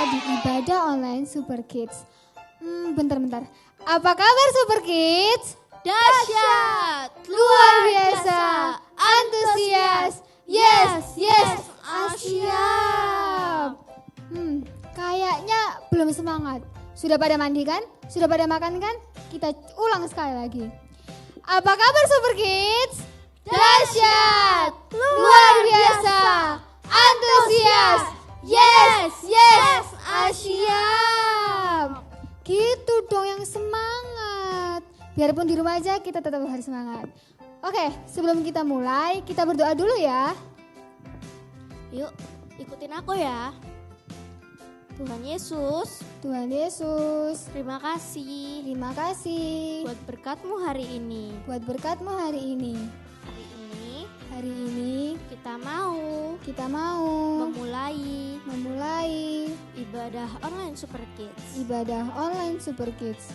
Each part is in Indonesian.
di Ibadah Online Super Kids. Bentar. Apa kabar Super Kids? Dahsyat, Luar biasa, antusias, yes, siap. Kayaknya belum semangat. Sudah pada mandi kan? Sudah pada makan kan? Kita ulang sekali lagi. Apa kabar Super Kids? Dahsyat, luar biasa, antusias, yes, siap. Gitu dong yang semangat. Biarpun di rumah aja kita tetap harus semangat. Oke, sebelum kita mulai, kita berdoa dulu ya. Yuk, ikutin aku ya. Tuhan Yesus, Terima kasih buat berkat-Mu hari ini. Hari ini Kita mau memulai ibadah online Super Kids. Ibadah Online Super Kids.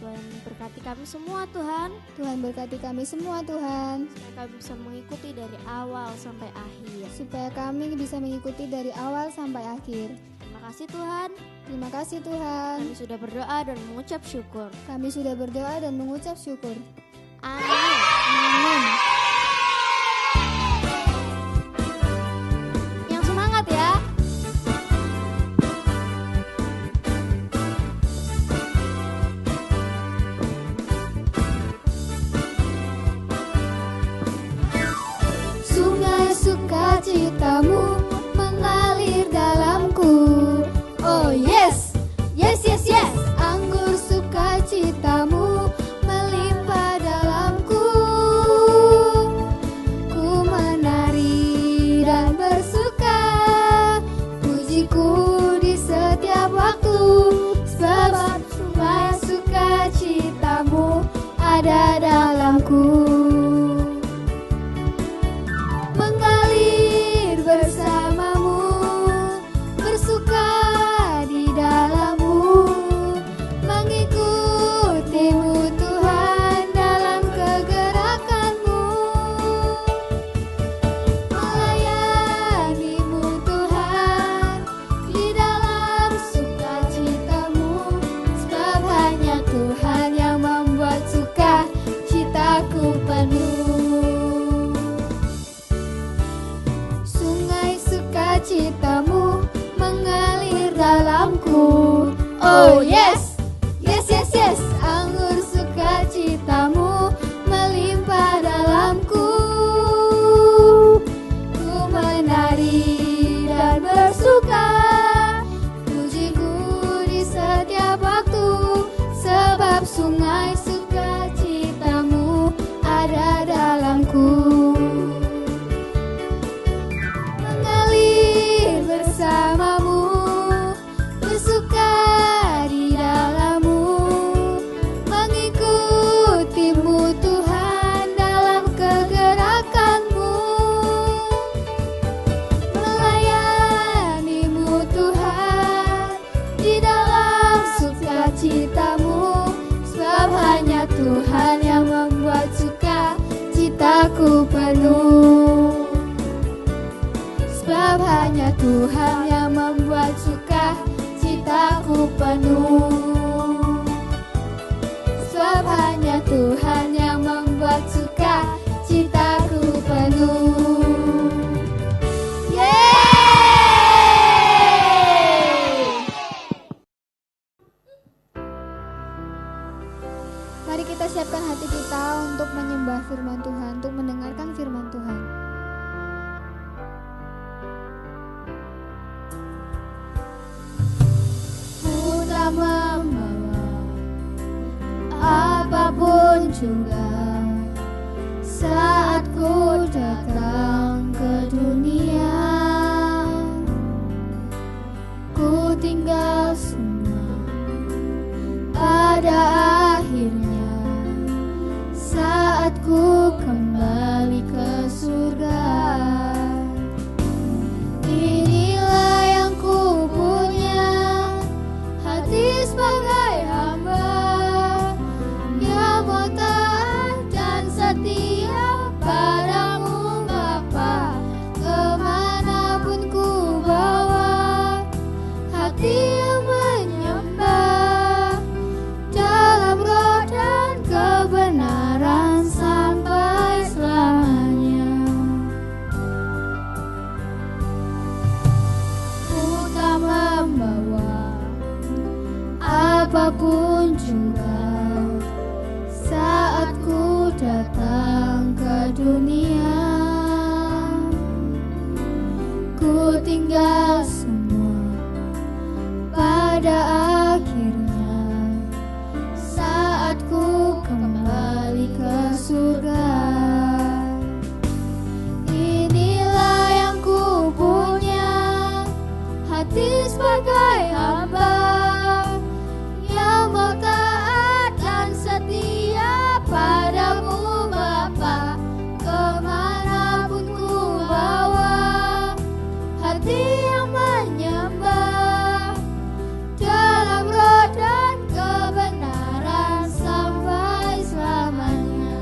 Tuhan berkati kami semua Tuhan, Tuhan berkati kami semua Tuhan, supaya kami bisa mengikuti dari awal sampai akhir. supaya kami bisa mengikuti dari awal sampai akhir. Terima kasih Tuhan, Terima kasih Tuhan. kami sudah berdoa dan mengucap syukur. Kami sudah berdoa dan mengucap syukur. Amin. Amin. Yang semangat ya. Sungai sukacitamu mengalir dalamku. Oh yes. Anggur sukacitamu melimpah dalamku. Ku menari dan bersuka, pujiku di setiap waktu. Sebab sungai sukacitamu ada dalamku. Mengalir bersamamu, bersuka di dalammu, mengikutimu Tuhan dalam kegerakanmu, melayanimu Tuhan di dalam sukacitamu, sebab hanya Tuhan yang membuat sukacitaku penuh. Sungai sukacitamu mengalir dalamku. Oh yes. Anggur sukacitamu melimpah dalamku. Ku menari dan bersuka, pujiku di setiap waktu. Sebab sungai sukacitamu ada dalamku. Mengalir bersamamu, bersuka di dalammu, mengikutimu Tuhan dalam kegerakanmu, melayanimu Tuhan di dalam sukacitamu, sebab hanya Tuhan yang membuat sukacitaku penuh. Sebab hanya Tuhan yang membuat sukacitaku penuh. Sebab hanya Tuhan yang membuat sukacitaku penuh. Yeay! Mari kita siapkan hati kita untuk menyembah firman Tuhan, untuk mendengarkan firman Tuhan. Ku tak membawa apapun juga saat ku datang ke dunia. Ku tinggal semua pada akhirnya saat ku kembali ke surga. Inilah yang ku punya, hati sebagai hamba yang mau taat dan setia padamu Bapa. Kemanapun ku bawa hati apapun juga, saat ku datang ke dunia, ku tinggal semua pada akhirnya, saat ku kembali ke surga. Inilah yang ku punya, hati sebagai hamba yang mau taat dan setia padamu Bapa. Kemanapun ku bawa, hati yang menyembah dalam roh dan kebenaran sampai selamanya.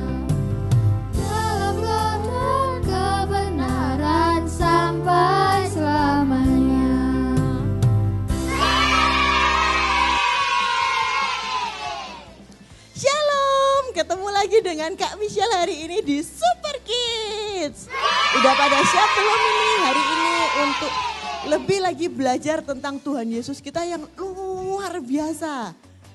Dalam roh dan kebenaran sampai selamanya. Shalom, ketemu lagi dengan Kak Michelle hari ini di Super Kids. Udah pada siap belum ini hari ini untuk lebih lagi belajar tentang Tuhan Yesus kita yang luar biasa?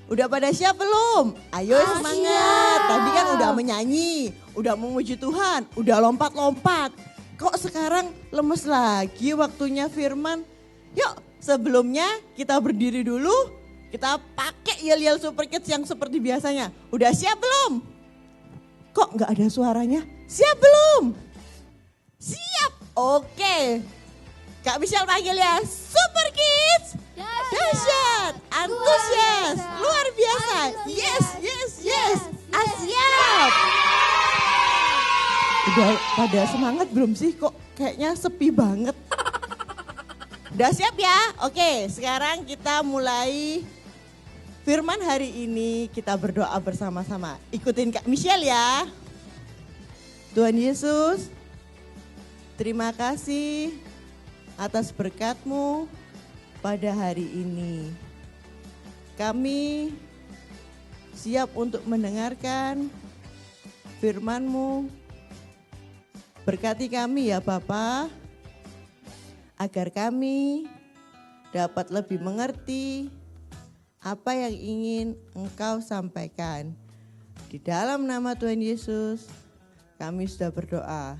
Udah pada siap belum? Ayo semangat. Tadi kan udah menyanyi, udah memuji Tuhan, udah lompat-lompat. Kok sekarang lemes lagi waktunya firman? Yuk sebelumnya kita berdiri dulu. Kita pakai yel-yel Super Kids yang seperti biasanya. Udah siap belum? Kok nggak ada suaranya? Siap belum? Siap. Oke. Kak Michelle panggil ya. Super Kids. Dahsyat. Antusias. Luar biasa. Yes, yes, yes. Siap. Udah pada semangat belum sih? Kok kayaknya sepi banget. Udah siap ya? Oke, sekarang kita mulai firman hari ini, kita berdoa bersama-sama. Ikutin Kak Michelle ya. Tuhan Yesus, terima kasih atas berkat-Mu pada hari ini. Kami siap untuk mendengarkan firman-Mu. Berkati kami ya Bapa, agar kami dapat lebih mengerti apa yang ingin Engkau sampaikan. Di dalam nama Tuhan Yesus, kami sudah berdoa.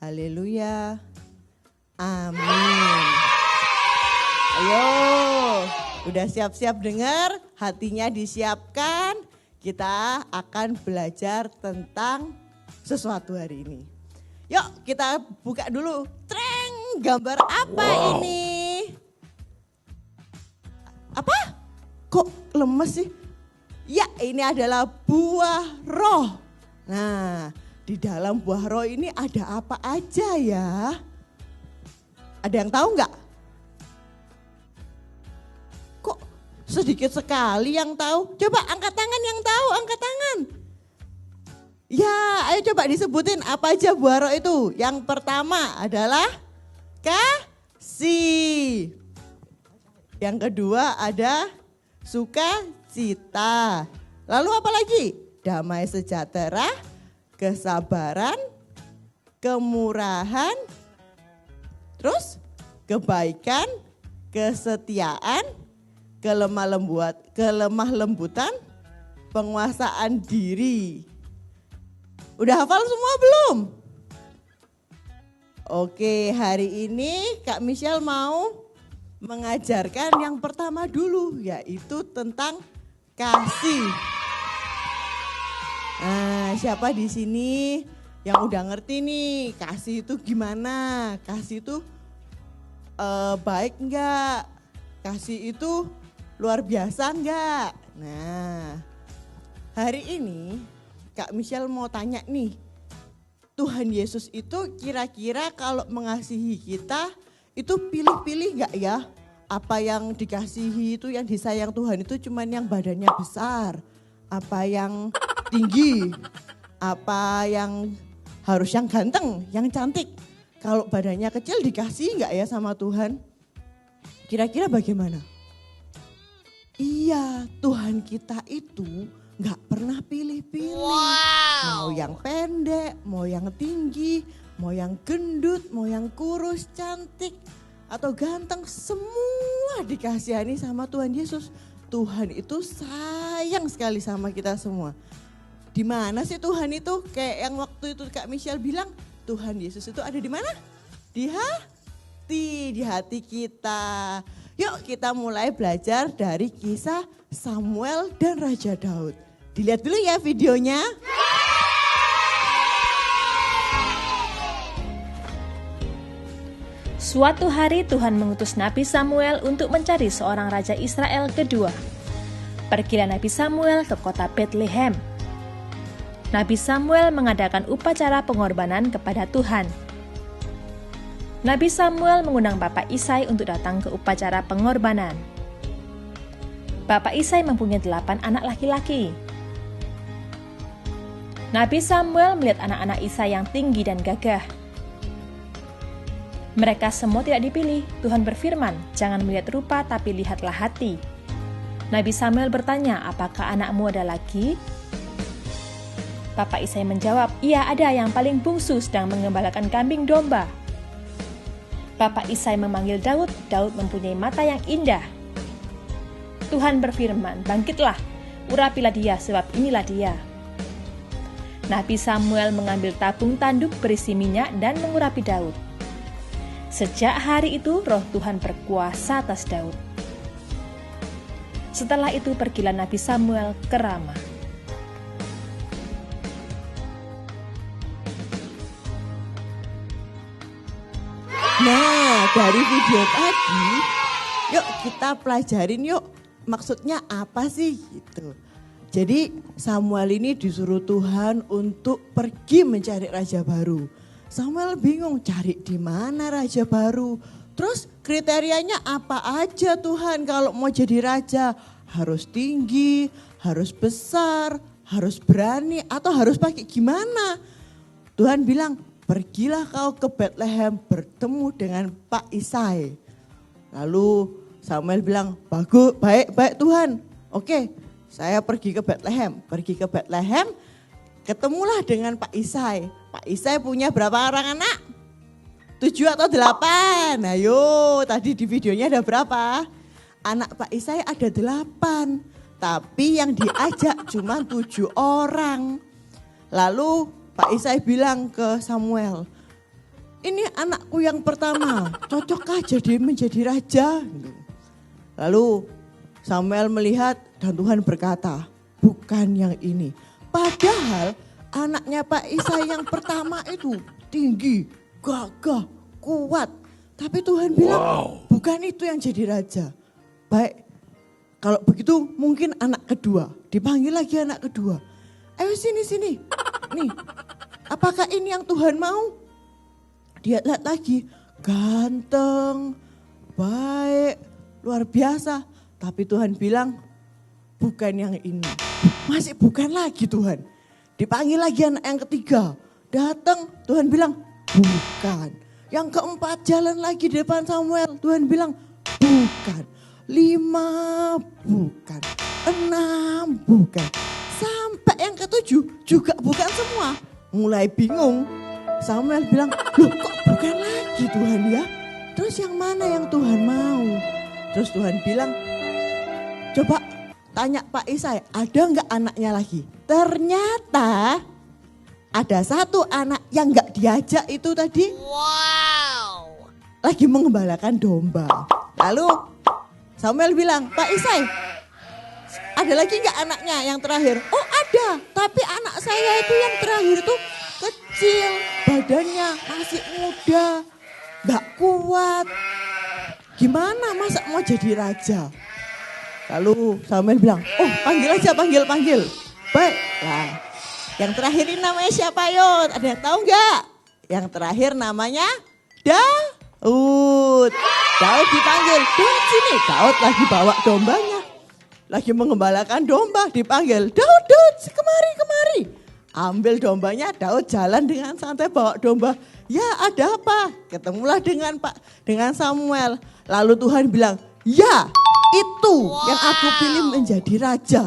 Haleluya. Amin. Ayo, udah siap-siap dengar? Hatinya disiapkan. Kita akan belajar tentang sesuatu hari ini. Yuk kita buka dulu. Treng, gambar apa ini? Apa? Kok lemes sih? Ya, ini adalah buah roh. Nah, di dalam buah roh ini ada apa aja ya? Ada yang tahu nggak? Kok sedikit sekali yang tahu? Coba angkat tangan yang tahu, angkat tangan. Ya, ayo coba disebutin apa aja buah roh itu. Yang pertama adalah kasih. Yang kedua ada sukacita. Lalu apa lagi? Damai sejahtera, kesabaran, kemurahan, terus kebaikan, kesetiaan, kelemah lembutan, penguasaan diri. Udah hafal semua belum? Oke, hari ini Kak Michelle mau mengajarkan yang pertama dulu, yaitu tentang kasih. Nah, siapa di sini yang udah ngerti nih kasih itu gimana? Kasih itu baik enggak? Kasih itu luar biasa enggak? Nah, hari ini Kak Michelle mau tanya nih, Tuhan Yesus itu kira-kira kalau mengasihi kita itu pilih-pilih gak ya? Apa yang dikasihi itu, yang disayang Tuhan itu cuman yang badannya besar, apa yang tinggi, apa yang harus yang ganteng, yang cantik. Kalau badannya kecil dikasihi gak ya sama Tuhan? Kira-kira bagaimana? Iya, Tuhan kita itu gak pernah pilih-pilih. Wow. Mau yang pendek, mau yang tinggi, mau yang gendut, mau yang kurus, cantik, atau ganteng. Semua dikasihani sama Tuhan Yesus. Tuhan itu sayang sekali sama kita semua. Di mana sih Tuhan itu? Kayak yang waktu itu Kak Michelle bilang, Tuhan Yesus itu ada di mana? Di hati kita. Yuk kita mulai belajar dari kisah Samuel dan Raja Daud. Dilihat dulu ya videonya. Suatu hari Tuhan mengutus Nabi Samuel untuk mencari seorang raja Israel kedua. Pergilah Nabi Samuel ke kota Bethlehem. Nabi Samuel mengadakan upacara pengorbanan kepada Tuhan. Nabi Samuel mengundang Bapak Isai untuk datang ke upacara pengorbanan. Bapak Isai mempunyai 8 anak laki-laki. Nabi Samuel melihat anak-anak Isai yang tinggi dan gagah. Mereka semua tidak dipilih. Tuhan berfirman, jangan melihat rupa tapi lihatlah hati. Nabi Samuel bertanya, apakah anakmu ada lagi? Bapak Isai menjawab, iya ada, yang paling bungsu sedang mengembalakan kambing domba. Bapak Isai memanggil Daud. Daud mempunyai mata yang indah. Tuhan berfirman, bangkitlah, urapilah dia sebab inilah dia. Nabi Samuel mengambil tabung tanduk berisi minyak dan mengurapi Daud. Sejak hari itu roh Tuhan berkuasa atas Daud. Setelah itu pergilah Nabi Samuel ke Rama. Nah, dari video tadi, yuk kita pelajarin yuk. Maksudnya apa sih gitu. Jadi Samuel ini disuruh Tuhan untuk pergi mencari raja baru. Samuel bingung cari di mana raja baru. Terus kriterianya apa aja Tuhan kalau mau jadi raja? Harus tinggi, harus besar, harus berani atau harus pakai gimana? Tuhan bilang, pergilah kau ke Bethlehem bertemu dengan Pak Isai. Lalu Samuel bilang, baik Tuhan. Oke, saya pergi ke Bethlehem. Ketemulah dengan Pak Isai. Pak Isai punya berapa orang anak? 7 atau 8? Ayo, tadi di videonya ada berapa? Anak Pak Isai ada 8. Tapi yang diajak cuma 7 orang. Lalu Pak Isai bilang ke Samuel, ini anakku yang pertama, cocokkah jadi menjadi raja? Lalu Samuel melihat dan Tuhan berkata, bukan yang ini. Padahal anaknya Pak Isai yang pertama itu tinggi, gagah, kuat. Tapi Tuhan bilang, bukan itu yang jadi raja. Baik, kalau begitu mungkin anak kedua. Dipanggil lagi anak kedua. Ayo sini. Nih, apakah ini yang Tuhan mau? Dia lihat lagi, ganteng, baik, luar biasa. Tapi Tuhan bilang, bukan yang ini. Masih bukan lagi Tuhan. Dipanggil lagi anak yang ketiga. Datang, Tuhan bilang, bukan. Yang keempat jalan lagi di depan Samuel. Tuhan bilang, bukan. 5, bukan. 6, bukan. Sampai yang ketujuh juga bukan semua. Mulai bingung. Samuel bilang, loh kok bukan lagi Tuhan ya? Terus yang mana yang Tuhan mau? Terus Tuhan bilang, coba tanya Pak Isai, ada enggak anaknya lagi? Ternyata ada satu anak yang enggak diajak itu tadi. Wow. Lagi mengembalakan domba. Lalu Samuel bilang, Pak Isai, ada lagi enggak anaknya yang terakhir? Oh ada, tapi anak saya itu yang terakhir itu kecil, badannya masih muda, enggak kuat. Gimana masa mau jadi raja? Lalu Samuel bilang, oh panggil aja, panggil. Baik, lah. Yang terakhir ini namanya siapa Yud? Ada yang tahu enggak? Yang terakhir namanya Daud. Daud dipanggil, Daud sini. Daud lagi bawa dombanya. Lagi mengembalakan domba, dipanggil, Daud, kemari. Ambil dombanya, Daud jalan dengan santai bawa domba. Ya ada apa? Ketemulah dengan Samuel. Lalu Tuhan bilang, ya itu yang aku pilih menjadi raja.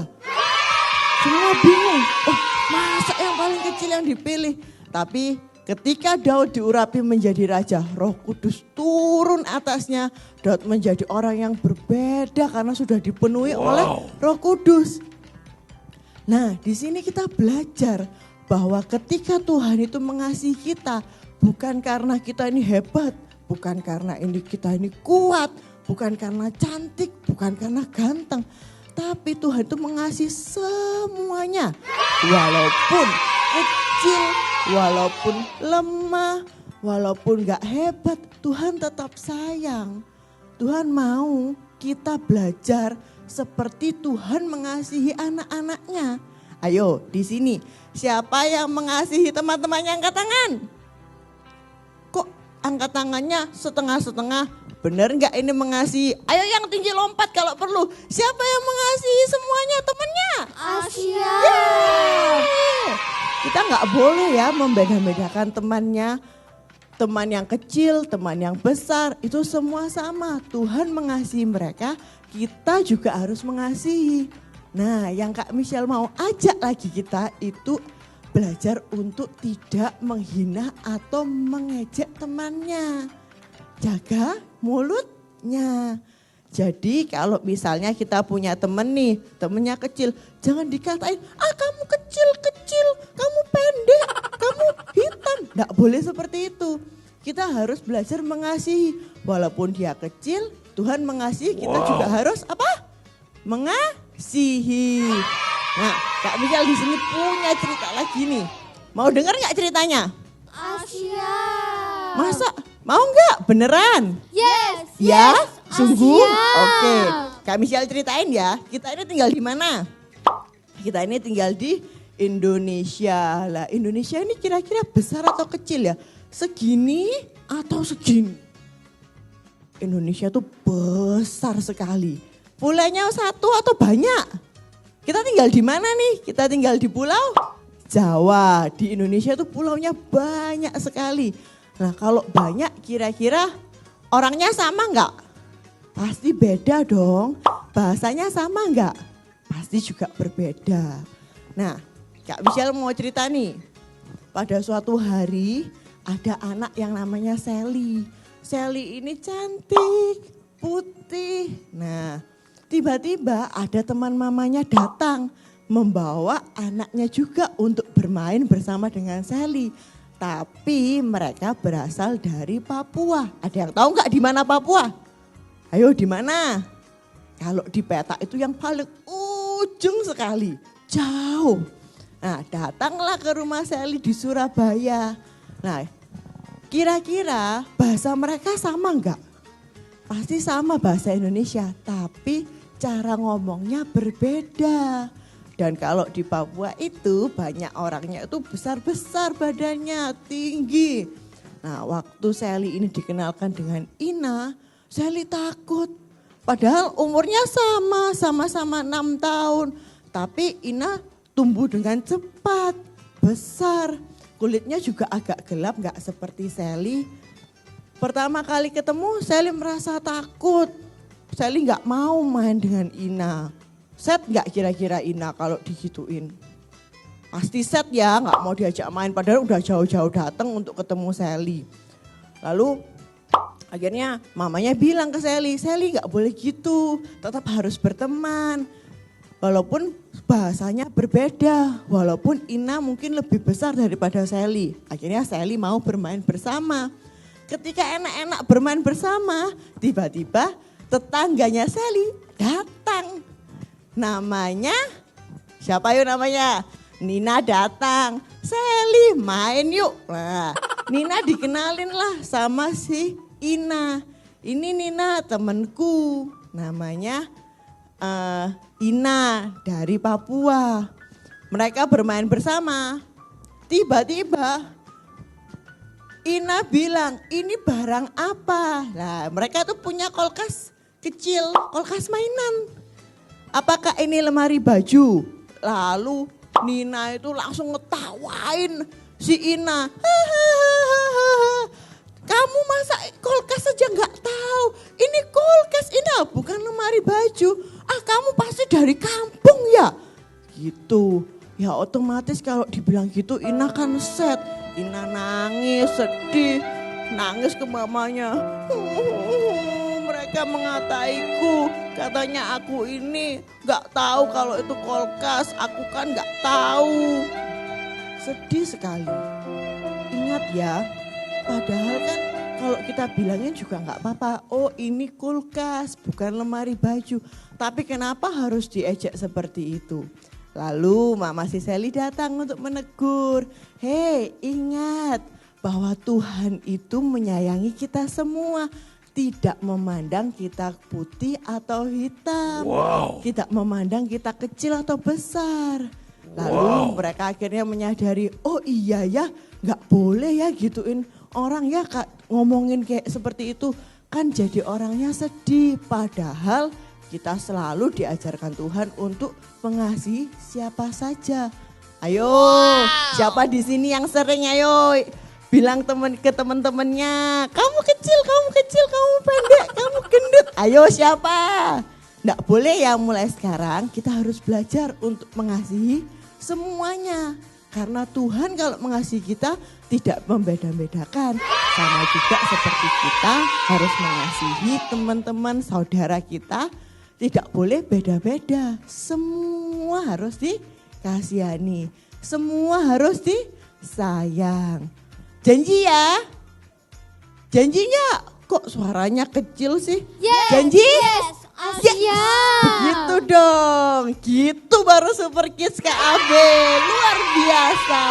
Semua bingung, oh masa yang paling kecil yang dipilih. Tapi Ketika Daud diurapi menjadi raja, Roh Kudus turun atasnya. Daud menjadi orang yang berbeda karena sudah dipenuhi oleh Roh Kudus. Nah, di sini kita belajar bahwa ketika Tuhan itu mengasihi kita, bukan karena kita ini hebat, bukan karena kita ini kuat, bukan karena cantik, bukan karena ganteng, tapi Tuhan itu mengasihi semuanya. Walaupun kecil, walaupun lemah, walaupun gak hebat, Tuhan tetap sayang. Tuhan mau kita belajar seperti Tuhan mengasihi anak-anaknya. Ayo di sini, siapa yang mengasihi teman-temannya angkat tangan? Kok angkat tangannya setengah-setengah? Bener gak ini mengasihi? Ayo yang tinggi lompat kalau perlu. Siapa yang mengasihi semuanya temannya? Asia. Yeay. Kita gak boleh ya membeda-bedakan temannya. Teman yang kecil, teman yang besar, itu semua sama. Tuhan mengasihi mereka, kita juga harus mengasihi. Nah, yang Kak Michelle mau ajak lagi kita itu belajar untuk tidak menghina atau mengejek temannya. Jaga mulutnya. Jadi kalau misalnya kita punya temen nih, temennya kecil, jangan dikatain, kamu kecil, kamu pendek, kamu hitam. Nggak boleh seperti itu. Kita harus belajar mengasihi. Walaupun dia kecil, Tuhan mengasihi, kita juga harus apa? Mengasihi. Nah, Kak Michelle di sini punya cerita lagi nih. Mau dengar nggak ceritanya? Asia. Masa? Mau nggak? Beneran? Yes. Ya, sungguh? Siap. Oke, Kak Michelle ceritain ya. Kita ini tinggal di mana? Kita ini tinggal di Indonesia. Lah, Indonesia ini kira-kira besar atau kecil ya? Segini atau segini? Indonesia tuh besar sekali. Pulaunya satu atau banyak? Kita tinggal di mana nih? Kita tinggal di Pulau Jawa. Di Indonesia tuh pulaunya banyak sekali. Nah, kalau banyak kira-kira orangnya sama enggak? Pasti beda dong. Bahasanya sama enggak? Pasti juga berbeda. Nah, Kak Michelle mau cerita nih. Pada suatu hari ada anak yang namanya Sally. Sally ini cantik, putih. Nah, tiba-tiba ada teman mamanya datang membawa anaknya juga untuk bermain bersama dengan Sally. Tapi mereka berasal dari Papua. Ada yang tahu nggak di mana Papua? Ayo di mana? Kalau di peta itu yang paling ujung sekali, jauh. Nah, datanglah ke rumah Sally di Surabaya. Nah, kira-kira bahasa mereka sama nggak? Pasti sama bahasa Indonesia, tapi cara ngomongnya berbeda. Dan kalau di Papua itu banyak orangnya itu besar-besar badannya, tinggi. Nah, waktu Sally ini dikenalkan dengan Ina, Sally takut. Padahal umurnya sama-sama 6 tahun. Tapi Ina tumbuh dengan cepat, besar. Kulitnya juga agak gelap, gak seperti Sally. Pertama kali ketemu, Sally merasa takut. Sally gak mau main dengan Ina. Set gak kira-kira Ina kalau digituin? Pasti set ya, gak mau diajak main. Padahal udah jauh-jauh datang untuk ketemu Sally. Lalu akhirnya mamanya bilang ke Sally, Sally gak boleh gitu, tetap harus berteman. Walaupun bahasanya berbeda, walaupun Ina mungkin lebih besar daripada Sally. Akhirnya Sally mau bermain bersama. Ketika enak-enak bermain bersama, tiba-tiba tetangganya Sally datang. Namanya, siapa yuk namanya? Nina datang, Sally main yuk. Nah, Nina dikenalin lah sama si Ina. Ini Nina temenku, namanya Ina dari Papua. Mereka bermain bersama. Tiba-tiba Ina bilang, ini barang apa? Nah, mereka tuh punya kulkas kecil, kulkas mainan. Apakah ini lemari baju? Lalu Nina itu langsung ngetawain si Ina. Kamu masa kulkas aja nggak tahu? Ini kulkas Ina, bukan lemari baju. Kamu pasti dari kampung ya? Gitu. Ya otomatis kalau dibilang gitu Ina kan set. Ina nangis, sedih, nangis ke mamanya. Mereka mengataiku, katanya aku ini gak tahu kalau itu kulkas, aku kan gak tahu. Sedih sekali. Ingat ya, padahal kan kalau kita bilangin juga gak apa-apa. Oh ini kulkas, bukan lemari baju. Tapi kenapa harus diejek seperti itu? Lalu Mama si Sally datang untuk menegur. Hei, ingat bahwa Tuhan itu menyayangi kita semua. Tidak memandang kita putih atau hitam. Tidak memandang kita kecil atau besar. Lalu mereka akhirnya menyadari, oh iya ya, gak boleh ya gituin orang ya, Kak, ngomongin kayak seperti itu. Kan jadi orangnya sedih, padahal kita selalu diajarkan Tuhan untuk mengasihi siapa saja. Ayo, siapa di sini yang sering, ayo bilang ke teman-temannya, kamu kecil, kamu pendek, kamu gendut. Ayo siapa? Nggak boleh ya, mulai sekarang kita harus belajar untuk mengasihi semuanya. Karena Tuhan kalau mengasihi kita tidak membeda-bedakan. Sama juga seperti kita harus mengasihi teman-teman saudara kita. Tidak boleh beda-beda, semua harus dikasihani, semua harus disayang. Janji ya? Janjinya kok suaranya kecil sih? Yes, Janji? Yes. Siap. Begitu dong, gitu baru Super Kids Kak Abe, luar biasa.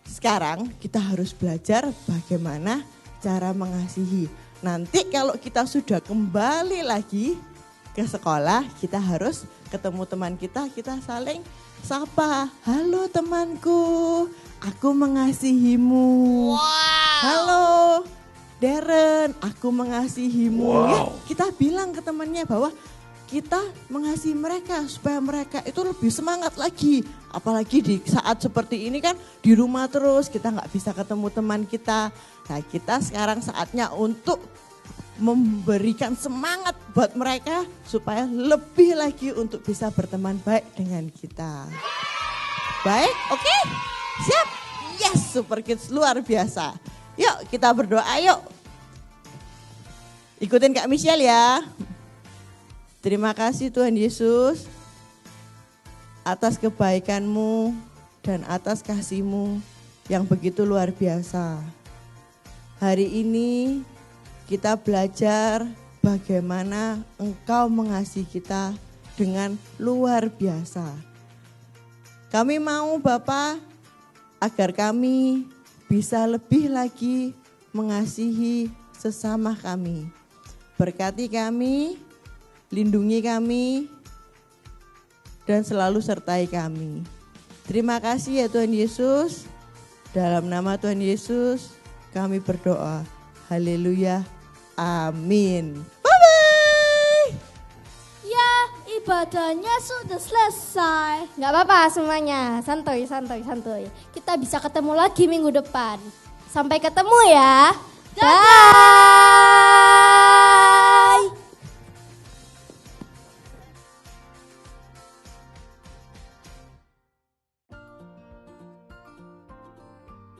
Sekarang kita harus belajar bagaimana cara mengasihi. Nanti kalau kita sudah kembali lagi ke sekolah, kita harus ketemu teman kita saling sapa. Halo temanku, aku mengasihimu. Halo Darren, aku mengasihimu. Ya, kita bilang ke temannya bahwa kita mengasihi mereka supaya mereka itu lebih semangat lagi. Apalagi di saat seperti ini kan di rumah terus, kita nggak bisa ketemu teman kita. Nah, kita sekarang saatnya untuk memberikan semangat buat mereka supaya lebih lagi untuk bisa berteman baik dengan kita. Baik, oke? Siap? Yes, Super Kids luar biasa. Yuk kita berdoa, yuk. Ikutin Kak Michelle ya. Terima kasih Tuhan Yesus atas kebaikan-Mu dan atas kasih-Mu yang begitu luar biasa. Hari ini kita belajar bagaimana Engkau mengasihi kita dengan luar biasa. Kami mau Bapa agar kami bisa lebih lagi mengasihi sesama kami. Berkati kami, lindungi kami, dan selalu sertai kami. Terima kasih ya Tuhan Yesus. Dalam nama Tuhan Yesus kami berdoa. Haleluya. Amin. Bye-bye. Ya, ibadahnya sudah selesai. Nggak apa-apa semuanya, santuy. Kita bisa ketemu lagi minggu depan. Sampai ketemu ya. Dadah.